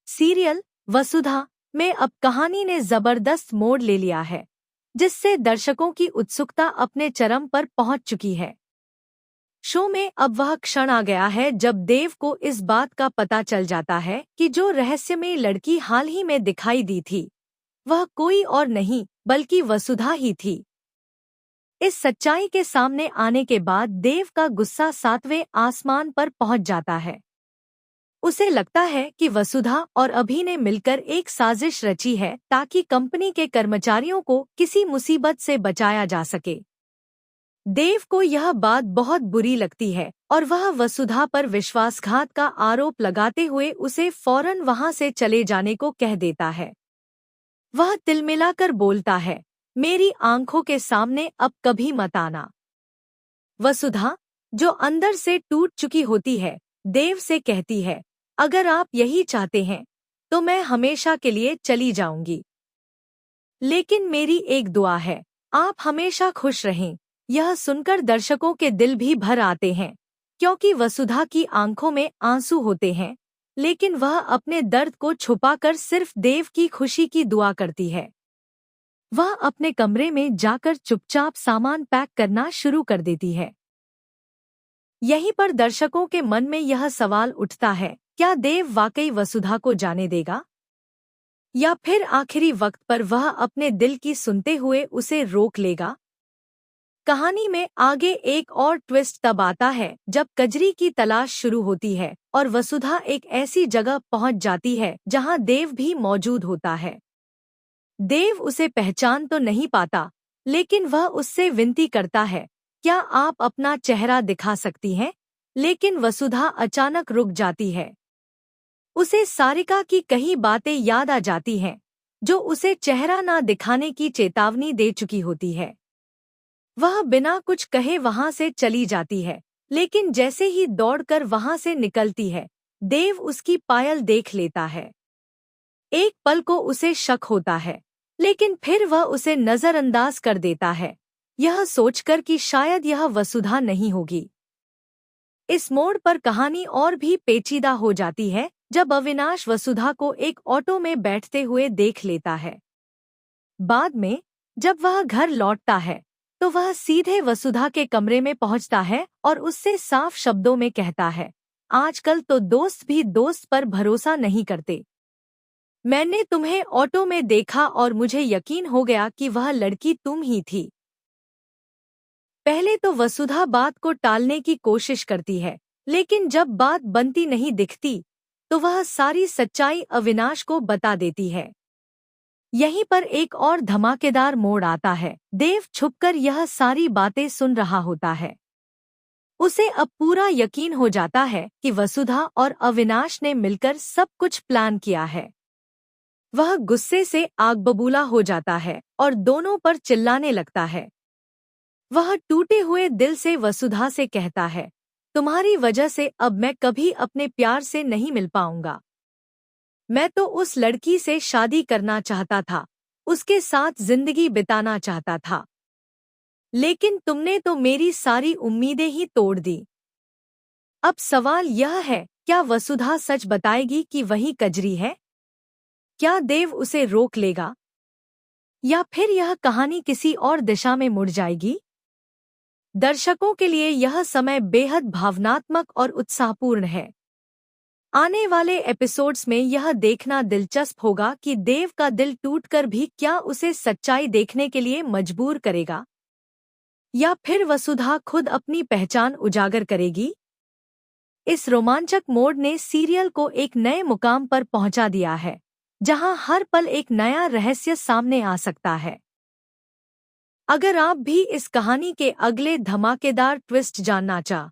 Serial वसुधा में अब कहानी ने जबरदस्त मोड़ ले लिया है, जिससे दर्शकों की उत्सुकता अपने चरम पर पहुंच चुकी है। शो में अब वह क्षण आ गया है जब देव को इस बात का पता चल जाता है कि जो रहस्यमयी लड़की हाल ही में दिखाई दी थी, वह कोई और नहीं बल्कि वसुधा ही थी। इस सच्चाई के सामने आने के बाद देव का गुस्सा 7वें आसमान पर पहुंच जाता है। उसे लगता है कि वसुधा और अभि ने मिलकर एक साजिश रची है ताकि कंपनी के कर्मचारियों को किसी मुसीबत से बचाया जा सके। देव को यह बात बहुत बुरी लगती है और वह वसुधा पर विश्वासघात का आरोप लगाते हुए उसे फौरन वहां से चले जाने को कह देता है। वह तिलमिलाकर बोलता है, मेरी आंखों के सामने अब कभी मत आना। वसुधा, जो अंदर से टूट चुकी होती है, देव से कहती है, अगर आप यही चाहते हैं तो मैं हमेशा के लिए चली जाऊंगी, लेकिन मेरी एक दुआ है, आप हमेशा खुश रहें। यह सुनकर दर्शकों के दिल भी भर आते हैं, क्योंकि वसुधा की आंखों में आंसू होते हैं, लेकिन वह अपने दर्द को छुपाकर सिर्फ देव की खुशी की दुआ करती है। वह अपने कमरे में जाकर चुपचाप सामान पैक करना शुरू कर देती है। यहीं पर दर्शकों के मन में यह सवाल उठता है, क्या देव वाकई वसुधा को जाने देगा, या फिर आखिरी वक्त पर वह अपने दिल की सुनते हुए उसे रोक लेगा। कहानी में आगे एक और ट्विस्ट तब आता है जब कजरी की तलाश शुरू होती है और वसुधा एक ऐसी जगह पहुंच जाती है जहां देव भी मौजूद होता है। देव उसे पहचान तो नहीं पाता, लेकिन वह उससे विनती करता है, क्या आप अपना चेहरा दिखा सकती हैं? लेकिन वसुधा अचानक रुक जाती है। उसे सारिका की कई बातें याद आ जाती हैं, जो उसे चेहरा ना दिखाने की चेतावनी दे चुकी होती है। वह बिना कुछ कहे वहां से चली जाती है, लेकिन जैसे ही दौड़कर वहां से निकलती है, देव उसकी पायल देख लेता है। एक पल को उसे शक होता है, लेकिन फिर वह उसे नजरअंदाज कर देता है, यह सोचकर कि शायद यह वसुधा नहीं होगी। इस मोड़ पर कहानी और भी पेचीदा हो जाती है जब अविनाश वसुधा को एक ऑटो में बैठते हुए देख लेता है। बाद में जब वह घर लौटता है तो वह सीधे वसुधा के कमरे में पहुंचता है और उससे साफ शब्दों में कहता है, आजकल तो दोस्त भी दोस्त पर भरोसा नहीं करते। मैंने तुम्हें ऑटो में देखा और मुझे यकीन हो गया कि वह लड़की तुम ही थी। पहले तो वसुधा बात को टालने की कोशिश करती है, लेकिन जब बात बनती नहीं दिखती तो वह सारी सच्चाई अविनाश को बता देती है। यहीं पर एक और धमाकेदार मोड़ आता है। देव छुपकर यह सारी बातें सुन रहा होता है। उसे अब पूरा यकीन हो जाता है कि वसुधा और अविनाश ने मिलकर सब कुछ प्लान किया है। वह गुस्से से आग बबूला हो जाता है और दोनों पर चिल्लाने लगता है। वह टूटे हुए दिल से वसुधा से कहता है, तुम्हारी वजह से अब मैं कभी अपने प्यार से नहीं मिल पाऊंगा। मैं तो उस लड़की से शादी करना चाहता था, उसके साथ जिंदगी बिताना चाहता था, लेकिन तुमने तो मेरी सारी उम्मीदें ही तोड़ दी। अब सवाल यह है, क्या वसुधा सच बताएगी कि वही कजरी है? क्या देव उसे रोक लेगा, या फिर यह कहानी किसी और दिशा में मुड़ जाएगी? दर्शकों के लिए यह समय बेहद भावनात्मक और उत्साहपूर्ण है। आने वाले एपिसोड्स में यह देखना दिलचस्प होगा कि देव का दिल टूटकर भी क्या उसे सच्चाई देखने के लिए मजबूर करेगा, या फिर वसुधा खुद अपनी पहचान उजागर करेगी। इस रोमांचक मोड़ ने सीरियल को एक नए मुकाम पर पहुंचा दिया है, जहां हर पल एक नया रहस्य सामने आ सकता है। अगर आप भी इस कहानी के अगले धमाकेदार ट्विस्ट जानना चाह